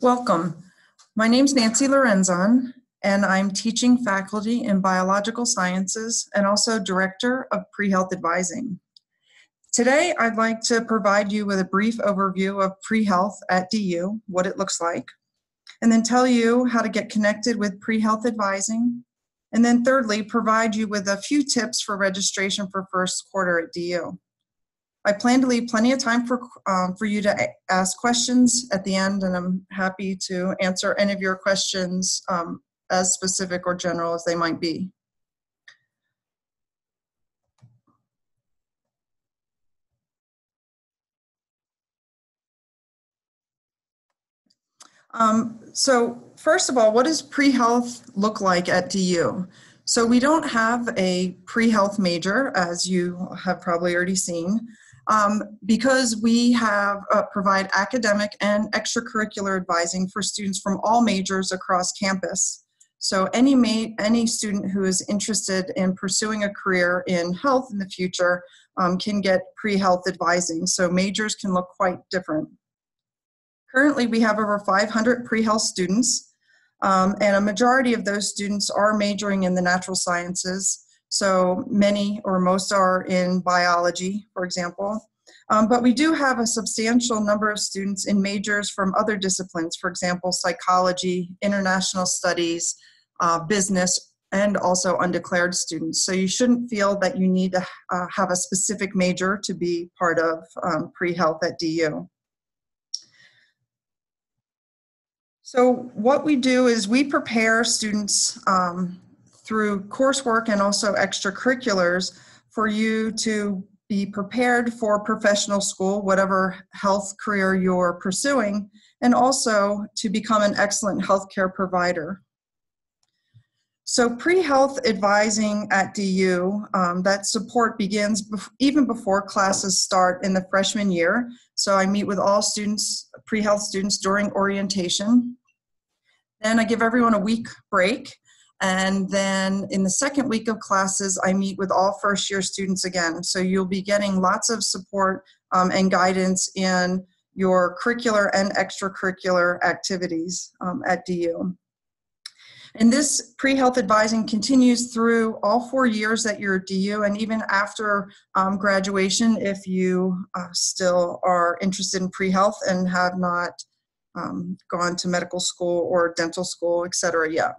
Welcome. My name's Nancy Lorenzon, and I'm teaching faculty in biological sciences and also director of PreHealth Advising. Today, I'd like to provide you with a brief overview of PreHealth at DU, what it looks like, and then tell you how to get connected with PreHealth Advising, and then thirdly, provide you with a few tips for registration for first quarter at DU. I plan to leave plenty of time for you to ask questions at the end, and I'm happy to answer any of your questions as specific or general as they might be. So first of all, what does pre-health look like at DU? So we don't have a pre-health major, as you have probably already seen. Because we have provide academic and extracurricular advising for students from all majors across campus. So any student who is interested in pursuing a career in health in the future can get pre-health advising. So majors can look quite different. Currently, we have over 500 pre-health students, and a majority of those students are majoring in the natural sciences. So many or most are in biology, for example. But we do have a substantial number of students in majors from other disciplines, for example, psychology, international studies, business, and also undeclared students. So you shouldn't feel that you need to have a specific major to be part of pre-health at DU. So what we do is we prepare students through coursework and also extracurriculars for you to be prepared for professional school, whatever health career you're pursuing, and also to become an excellent healthcare provider. So pre-health advising at DU, that support begins even before classes start in the freshman year. So I meet with all students, pre-health students, during orientation. Then I give everyone a week break. And then in the second week of classes, I meet with all first-year students again. So you'll be getting lots of support and guidance in your curricular and extracurricular activities at DU. And this pre-health advising continues through all 4 years that you're at DU, and even after graduation if you still are interested in pre-health and have not gone to medical school or dental school, etc. yet.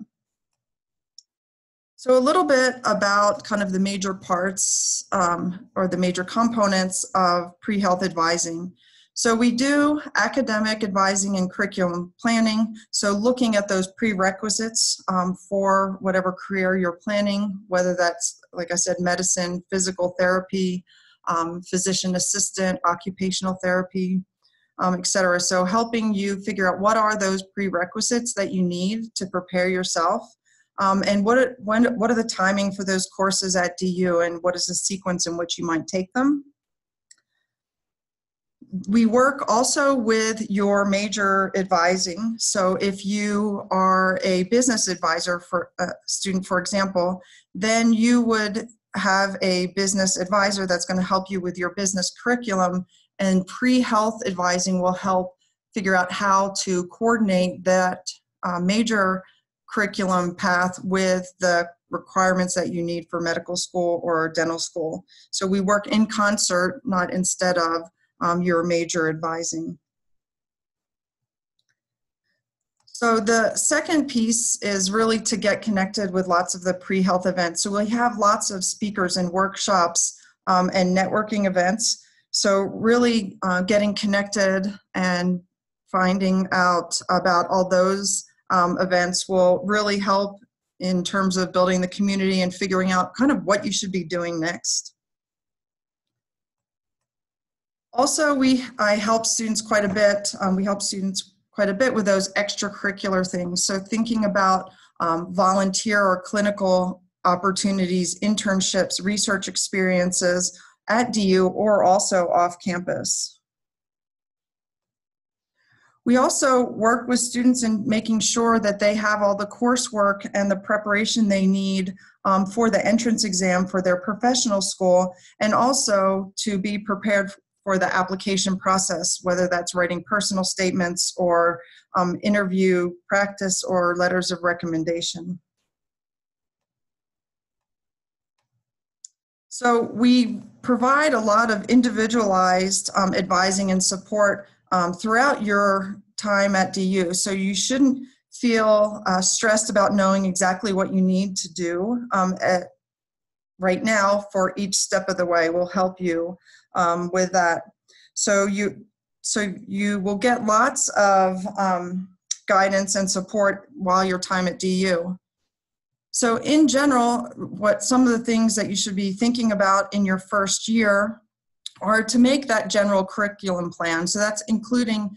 So a little bit about kind of the major parts or the major components of pre-health advising. So we do academic advising and curriculum planning. So looking at those prerequisites for whatever career you're planning, whether that's, like I said, medicine, physical therapy, physician assistant, occupational therapy, etc. So helping you figure out what are those prerequisites that you need to prepare yourself. And what are the timing for those courses at DU, and what is the sequence in which you might take them? We work also with your major advising. So if you are a business advisor for a student, for example, then you would have a business advisor that's going to help you with your business curriculum, and pre-health advising will help figure out how to coordinate that major curriculum path with the requirements that you need for medical school or dental school. So we work in concert, not instead of your major advising. So the second piece is really to get connected with lots of the pre-health events. So we have lots of speakers and workshops and networking events. So really getting connected and finding out about all those events will really help in terms of building the community and figuring out kind of what you should be doing next. Also, I help students quite a bit. We help students quite a bit with those extracurricular things. So thinking about volunteer or clinical opportunities, internships, research experiences at DU or also off campus. We also work with students in making sure that they have all the coursework and the preparation they need for the entrance exam for their professional school, and also to be prepared for the application process, whether that's writing personal statements or interview practice or letters of recommendation. So we provide a lot of individualized advising and support throughout your time at DU. So you shouldn't feel stressed about knowing exactly what you need to do right now for each step of the way. We'll help you with that. So you will get lots of guidance and support while your time at DU. So in general, what some of the things that you should be thinking about in your first year are to make that general curriculum plan. So that's including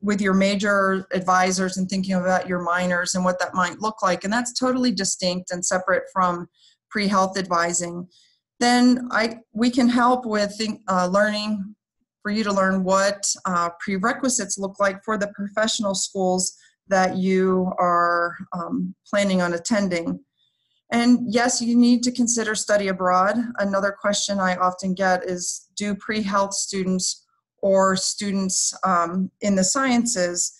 with your major advisors and thinking about your minors and what that might look like. And that's totally distinct and separate from PreHealth Advising. Then we can help with learning, for you to learn what prerequisites look like for the professional schools that you are planning on attending. And yes, you need to consider study abroad. Another question I often get is, do pre-health students or students in the sciences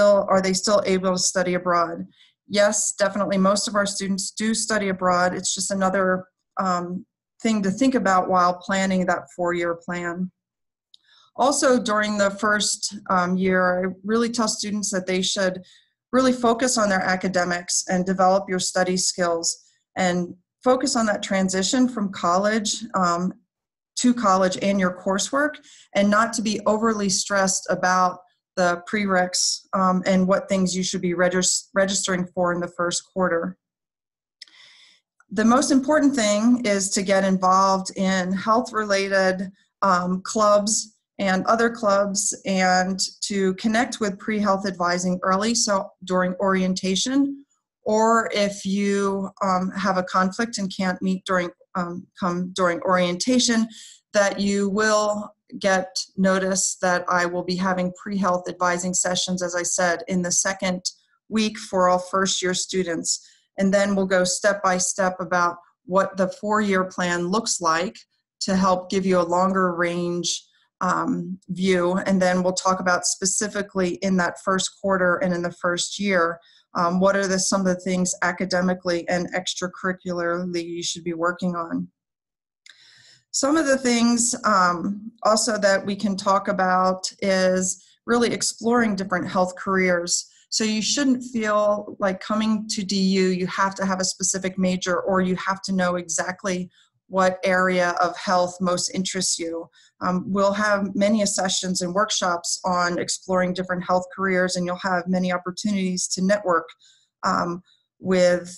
are they still able to study abroad? Yes, definitely. Most of our students do study abroad. It's just another thing to think about while planning that 4-year plan. Also, during the first year, I really tell students that they should really focus on their academics and develop your study skills and focus on that transition from college to college and your coursework, and not to be overly stressed about the prereqs and what things you should be registering for in the first quarter. The most important thing is to get involved in health-related clubs and other clubs, and to connect with PreHealth Advising early, so during orientation, or if you have a conflict and can't meet during orientation, that you will get notice that I will be having PreHealth Advising sessions, as I said, in the second week for all first-year students. And then we'll go step by step about what the 4-year plan looks like to help give you a longer range view, and then we'll talk about specifically in that first quarter and in the first year, what are some of the things academically and extracurricularly you should be working on. Some of the things also that we can talk about is really exploring different health careers. So you shouldn't feel like coming to DU, you have to have a specific major or you have to know exactly what area of health most interests you. We'll have many sessions and workshops on exploring different health careers, and you'll have many opportunities to network with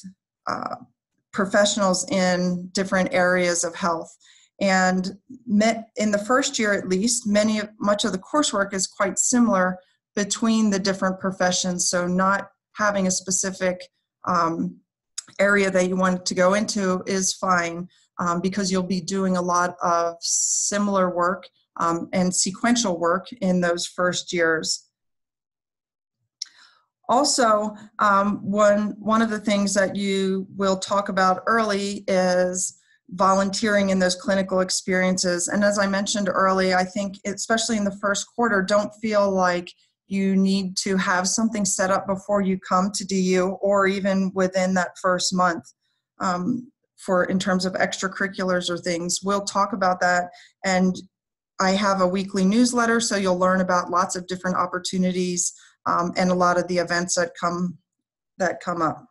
professionals in different areas of health. And in the first year at least, much of the coursework is quite similar between the different professions, so not having a specific area that you want to go into is fine. Because you'll be doing a lot of similar work and sequential work in those first years. Also, one of the things that you will talk about early is volunteering in those clinical experiences. And as I mentioned early, I think especially in the first quarter, don't feel like you need to have something set up before you come to DU or even within that first month. In terms of extracurriculars or things. We'll talk about that, and I have a weekly newsletter, so you'll learn about lots of different opportunities and a lot of the events that come up.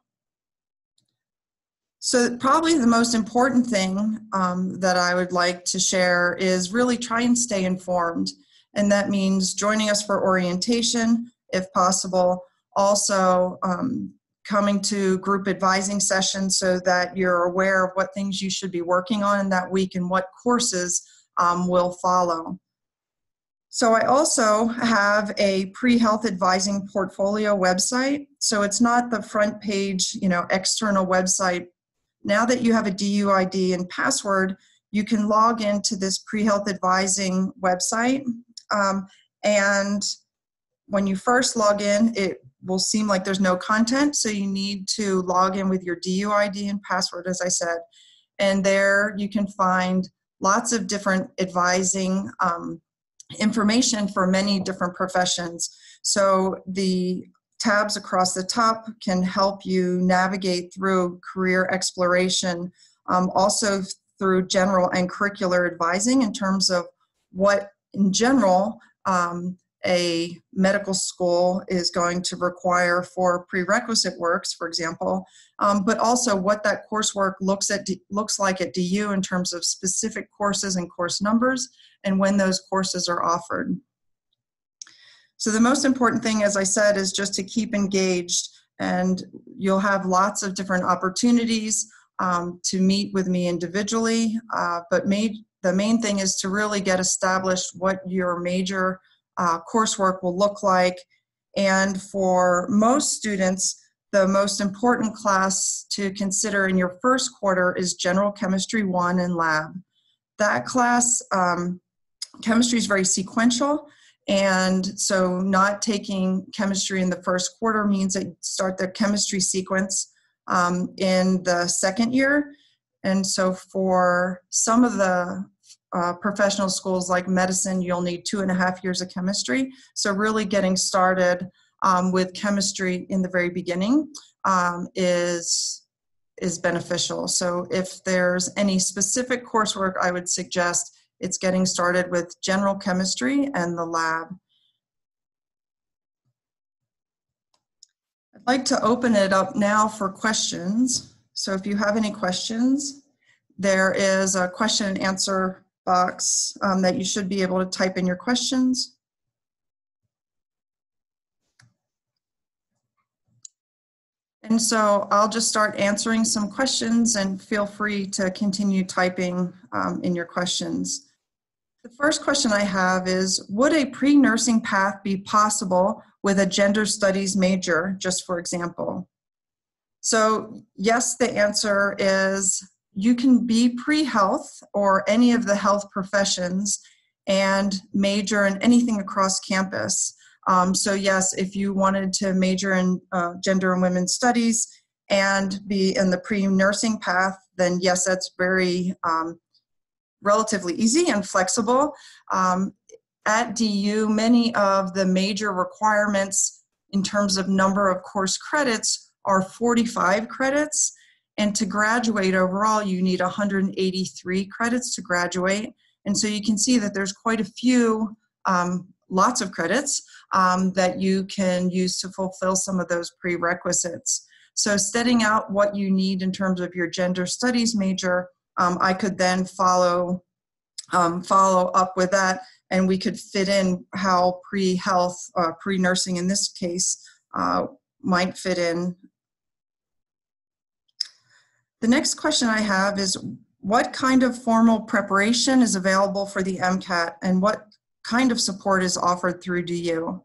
So probably the most important thing that I would like to share is really try and stay informed, and that means joining us for orientation if possible, also coming to group advising sessions so that you're aware of what things you should be working on in that week and what courses will follow. So I also have a PreHealth Advising portfolio website. So it's not the front page, external website. Now that you have a DU ID and password, you can log into this PreHealth Advising website. And when you first log in, it will seem like there's no content, so you need to log in with your DU ID and password, as I said. And there you can find lots of different advising information for many different professions. So the tabs across the top can help you navigate through career exploration, also through general and curricular advising in terms of what in general a medical school is going to require for prerequisite works, for example, but also what that coursework looks like at DU in terms of specific courses and course numbers and when those courses are offered. So the most important thing, as I said, is just to keep engaged, and you'll have lots of different opportunities to meet with me individually, but the main thing is to really get established what your major coursework will look like. And for most students, the most important class to consider in your first quarter is General Chemistry 1 and Lab. That class, chemistry is very sequential, and so not taking chemistry in the first quarter means that you start the chemistry sequence in the second year. And so for some of the professional schools like medicine, you'll need 2.5 years of chemistry. So really getting started with chemistry in the very beginning is beneficial. So if there's any specific coursework, I would suggest it's getting started with general chemistry and the lab. I'd like to open it up now for questions. So if you have any questions, there is a question and answer box that you should be able to type in your questions. And so I'll just start answering some questions, and feel free to continue typing in your questions. The first question I have is, would a pre-nursing path be possible with a gender studies major, just for example? So yes, the answer is you can be pre-health or any of the health professions and major in anything across campus. So yes, if you wanted to major in gender and women's studies and be in the pre-nursing path, then yes, that's very relatively easy and flexible. At DU, many of the major requirements in terms of number of course credits are 45 credits. And to graduate overall, you need 183 credits to graduate. And so you can see that there's quite a few, lots of credits that you can use to fulfill some of those prerequisites. So setting out what you need in terms of your gender studies major, I could then follow up with that, and we could fit in how pre-health, pre-nursing in this case, might fit in. The next question I have is, what kind of formal preparation is available for the MCAT, and what kind of support is offered through DU?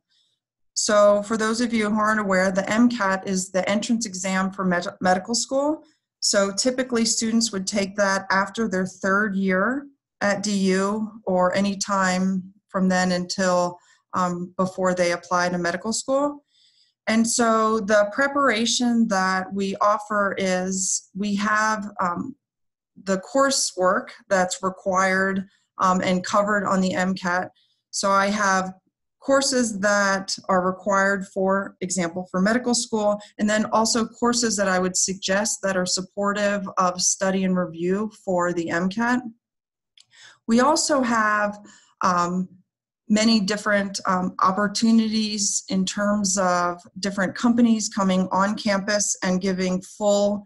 So for those of you who aren't aware, the MCAT is the entrance exam for medical school. So typically students would take that after their third year at DU, or any time from then until before they apply to medical school. And so the preparation that we offer is we have the coursework that's required and covered on the MCAT. So I have courses that are required, for example, for medical school, and then also courses that I would suggest that are supportive of study and review for the MCAT. We also have many different opportunities in terms of different companies coming on campus and giving full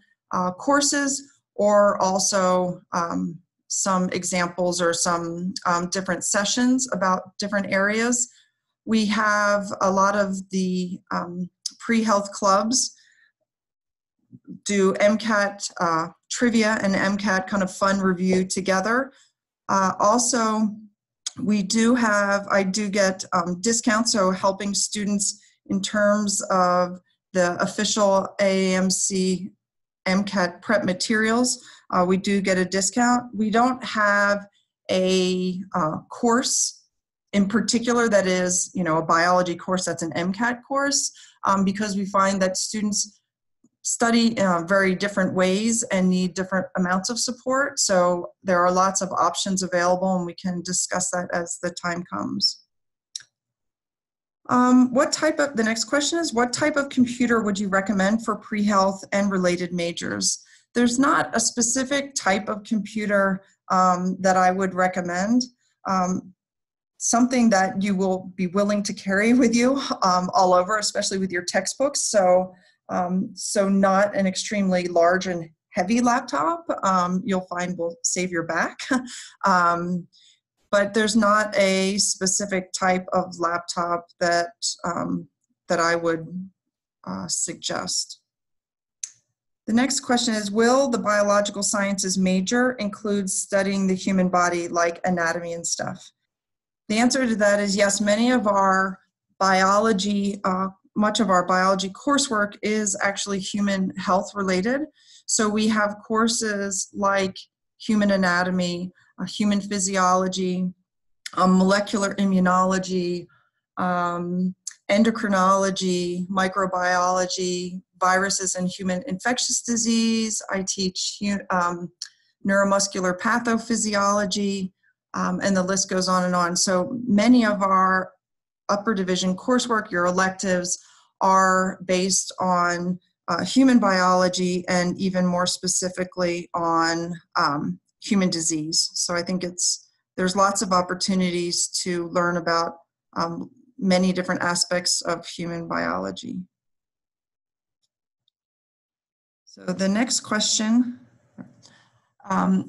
courses, or also some examples or some different sessions about different areas. We have a lot of the pre-health clubs do MCAT trivia and MCAT kind of fun review together. Also, I do get discounts, so helping students in terms of the official AAMC MCAT prep materials. We do get a discount. We don't have a course in particular that is, a biology course that's an MCAT course, because we find that students study very different ways and need different amounts of support. So there are lots of options available, and we can discuss that as the time comes. The next question is, what type of computer would you recommend for pre-health and related majors? There's not a specific type of computer that I would recommend. Something that you will be willing to carry with you all over, especially with your textbooks. So not an extremely large and heavy laptop, you'll find will save your back. But there's not a specific type of laptop that I would suggest. The next question is, will the biological sciences major include studying the human body like anatomy and stuff? The answer to that is yes. Many of our biology, much of our biology coursework is actually human health related. So we have courses like human anatomy, human physiology, molecular immunology, endocrinology, microbiology, viruses and human infectious disease. I teach neuromuscular pathophysiology, and the list goes on and on. So many of our upper division coursework, your electives, are based on human biology and even more specifically on human disease. So I think there's lots of opportunities to learn about many different aspects of human biology. So the next question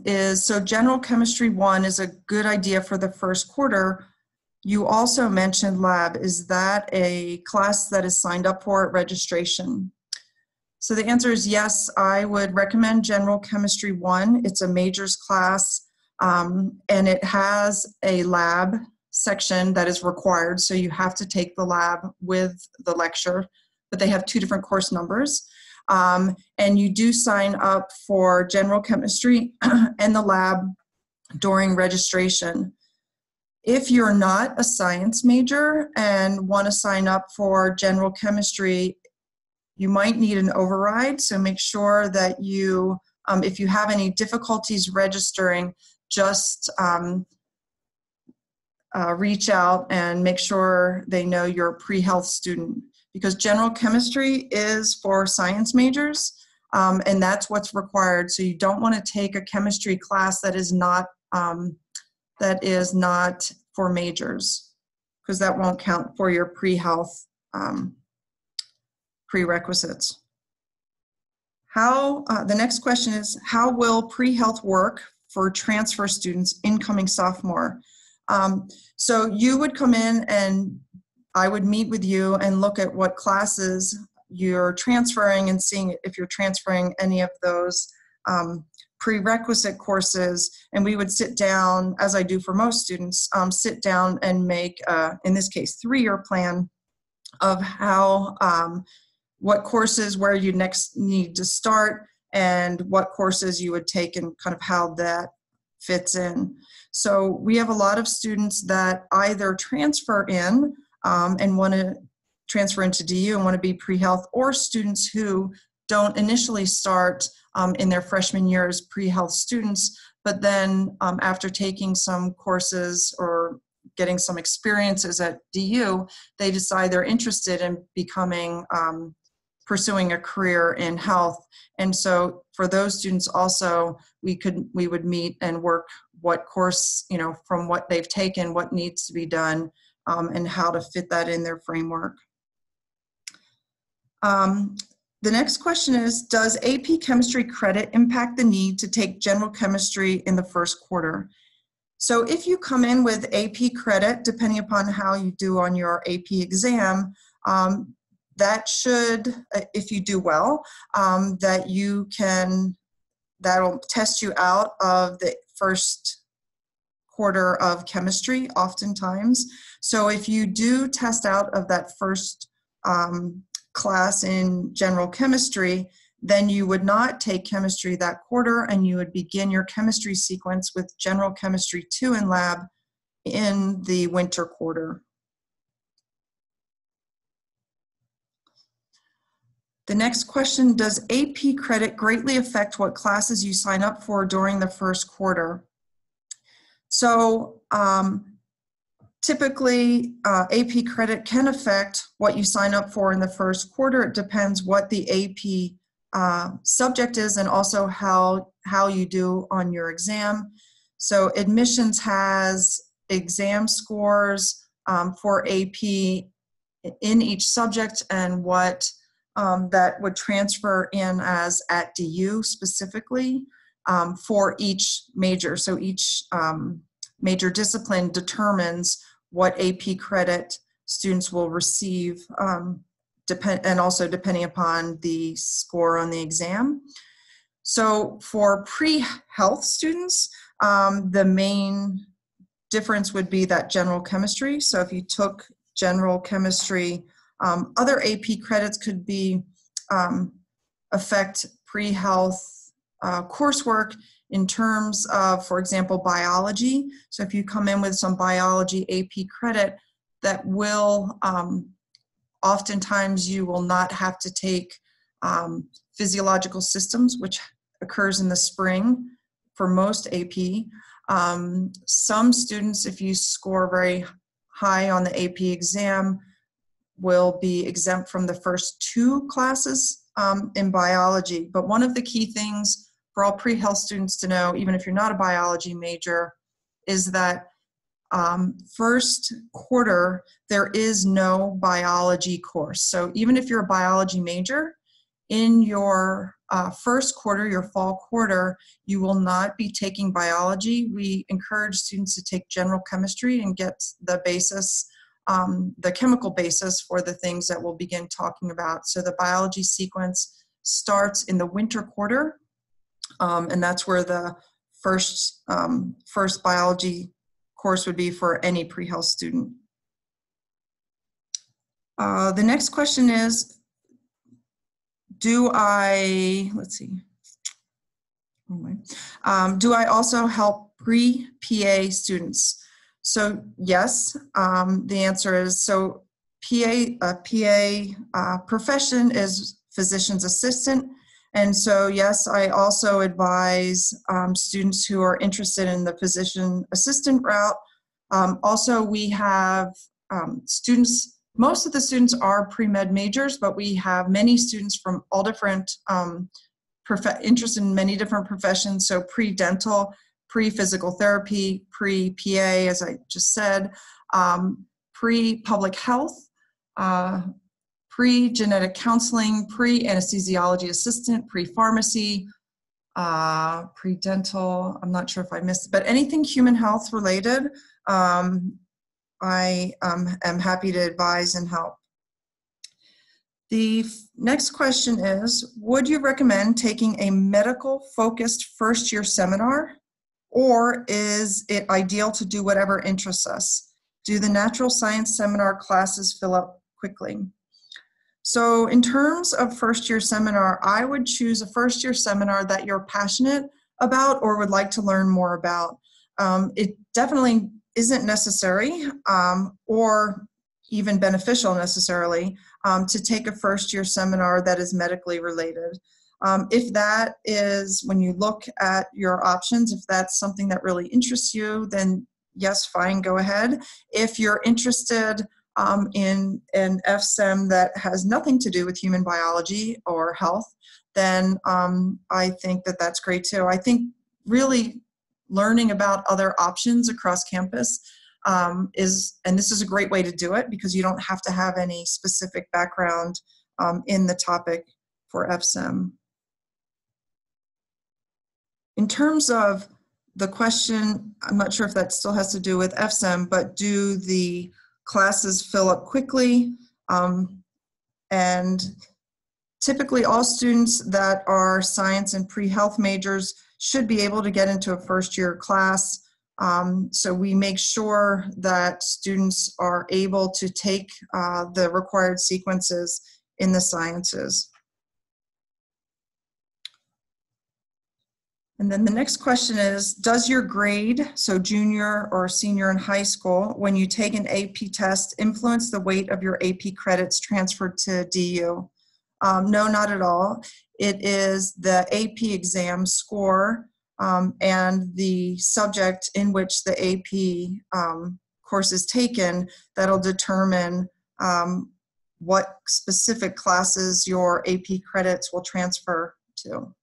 is, so General Chemistry 1 is a good idea for the first quarter. You also mentioned lab. Is that a class that is signed up for at registration? So the answer is yes. I would recommend General Chemistry 1. It's a majors class, and it has a lab section that is required. So you have to take the lab with the lecture, but they have 2 different course numbers. And you do sign up for general chemistry and the lab during registration. If you're not a science major and want to sign up for general chemistry, you might need an override. So make sure that you, if you have any difficulties registering, just reach out and make sure they know you're a pre-health student, because general chemistry is for science majors, and that's what's required. So you don't want to take a chemistry class that is not for majors, because that won't count for your pre-health prerequisites. The next question is, how will pre-health work for transfer students incoming sophomore? So you would come in and I would meet with you and look at what classes you're transferring and seeing if you're transferring any of those prerequisite courses. And we would sit down, as I do for most students, sit down and make, in this case, 3-year plan of how, what courses, where you next need to start, and what courses you would take and kind of how that fits in. So we have a lot of students that either transfer in and want to transfer into DU and want to be pre-health, or students who don't initially start in their freshman year as pre-health students, but then after taking some courses or getting some experiences at DU, they decide they're interested in becoming, pursuing a career in health. And so for those students also, we would meet and work what course, from what they've taken, what needs to be done, and how to fit that in their framework. The next question is, does AP Chemistry credit impact the need to take general chemistry in the first quarter? So if you come in with AP credit, depending upon how you do on your AP exam, that should, if you do well, that'll test you out of the first quarter of chemistry oftentimes. So if you do test out of that first class in general chemistry, then you would not take chemistry that quarter, and you would begin your chemistry sequence with general chemistry 2 in lab in the winter quarter. The next question, does AP credit greatly affect what classes you sign up for during the first quarter? So typically, AP credit can affect what you sign up for in the first quarter. It depends what the AP subject is and also how you do on your exam. So admissions has exam scores for AP in each subject and what that would transfer in as at DU specifically for each major. So each major discipline determines what AP credit students will receive, and also depending upon the score on the exam. So for pre-health students, the main difference would be that general chemistry. So if you took general chemistry, other AP credits could be affect pre-health coursework in terms of, for example, biology. So if you come in with some biology AP credit, that will, oftentimes you will not have to take physiological systems, which occurs in the spring for most AP. Some students, if you score very high on the AP exam, will be exempt from the first 2 classes in biology. But one of the key things for all pre-health students to know, even if you're not a biology major, is that first quarter, there is no biology course. So even if you're a biology major, in your first quarter, your fall quarter, you will not be taking biology. We encourage students to take general chemistry and get the basis, the chemical basis for the things that we'll begin talking about. So the biology sequence starts in the winter quarter, and that's where the first biology course would be for any pre-health student. The next question is, do I also help pre-PA students? So yes, the answer is, so PA profession is physician's assistant. And so yes, I also advise students who are interested in the physician assistant route. Also, we have students, most of the students are pre-med majors, but we have many students from all different, interested in many different professions. So pre-dental, pre-physical therapy, pre-PA, as I just said, pre-public health, pre-genetic counseling, pre-anesthesiology assistant, pre-pharmacy, pre-dental, I'm not sure if I missed it, but anything human health related, I am happy to advise and help. The next question is, would you recommend taking a medical-focused first-year seminar, or is it ideal to do whatever interests us? Do the natural science seminar classes fill up quickly? So in terms of first-year seminar, I would choose a first-year seminar that you're passionate about or would like to learn more about. It definitely isn't necessary or even beneficial necessarily to take a first-year seminar that is medically related. If that is, when you look at your options, if that's something that really interests you, then yes, fine, go ahead. If you're interested in an FSEM that has nothing to do with human biology or health, then I think that that's great too. I think really learning about other options across campus and this is a great way to do it because you don't have to have any specific background in the topic for FSEM. In terms of the question, I'm not sure if that still has to do with FSEM, but do the classes fill up quickly? And typically all students that are science and pre-health majors should be able to get into a first-year class. So we make sure that students are able to take the required sequences in the sciences. And then the next question is, does your grade, so junior or senior in high school, when you take an AP test, influence the weight of your AP credits transferred to DU? No, not at all. It is the AP exam score and the subject in which the AP course is taken that'll determine what specific classes your AP credits will transfer to.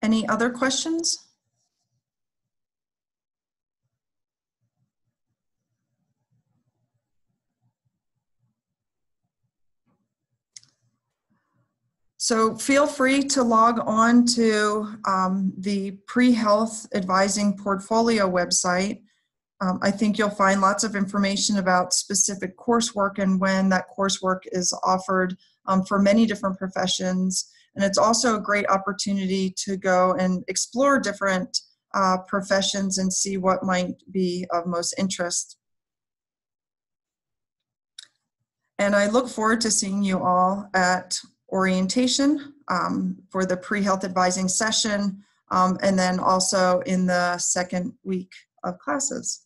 Any other questions? So feel free to log on to the PreHealth Advising portfolio website. I think you'll find lots of information about specific coursework and when that coursework is offered for many different professions. And it's also a great opportunity to go and explore different professions and see what might be of most interest. And I look forward to seeing you all at orientation for the PreHealth Advising session, and then also in the second week of classes.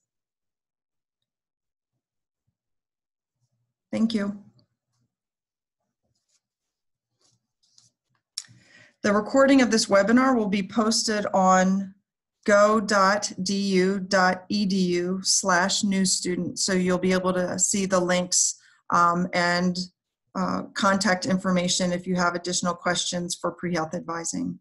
Thank you. The recording of this webinar will be posted on go.du.edu/newstudent. So you'll be able to see the links and contact information if you have additional questions for PreHealth Advising.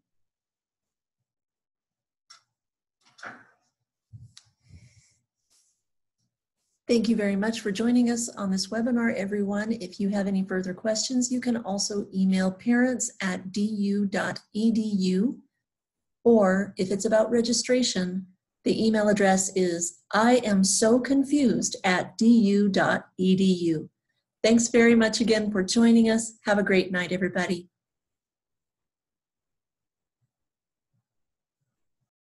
Thank you very much for joining us on this webinar, everyone. If you have any further questions, you can also email parents@du.edu, or if it's about registration, the email address is iamsoconfused@du.edu. Thanks very much again for joining us. Have a great night, everybody.